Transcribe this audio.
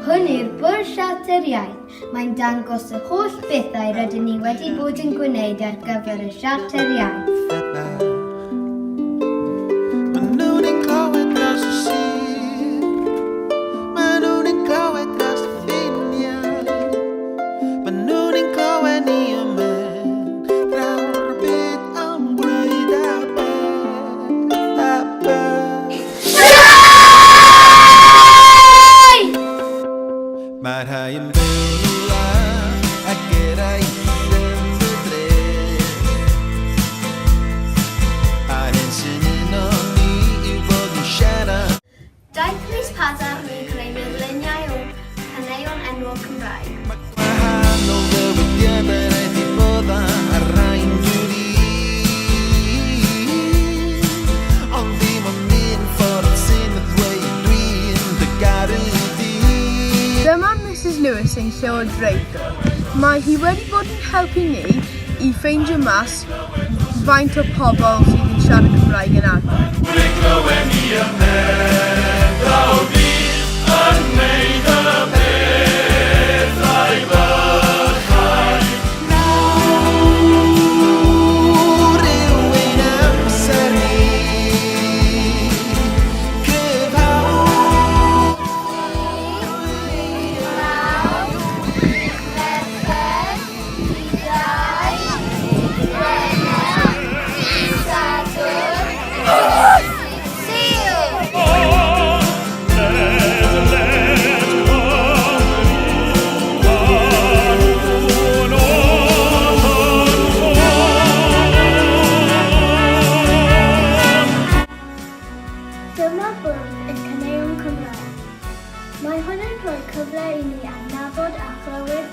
Hwn yw'r bwrdd siarter iaith. Mae'n dangos y holl bethau rydyn ni wedi bod yn gwneud ar gyfer y siarter iaith. Mae'r rhai yn byw ac eraill yn ddref A'r hyn sy'n un o'n ni yw bod ni'n siarad Daeth Rhys Padar yn creu meddyluniau o caneuon enwol Cymraeg. Gwahanol dywediadau raid i bod ar rhain dwi Ond dim ond un ffordd sy'n y ddweud dwi'n dy garu di Dyma Mrs Lewis yn llywodraethwr. Mae hi wedi bod yn helpu ni i ffeindio mas faint o pobl sydd yn siarad Cymraeg yn agor. Dwi'n clywed ni y meddwl bydd yn gwneud y bethau bychau. Nawr yw ein amser ni Cyfhawl Dyma bwrdd yn caneuon Cymraeg. Mae hwn yn rhoi cyfle i ni adnabod a chlywed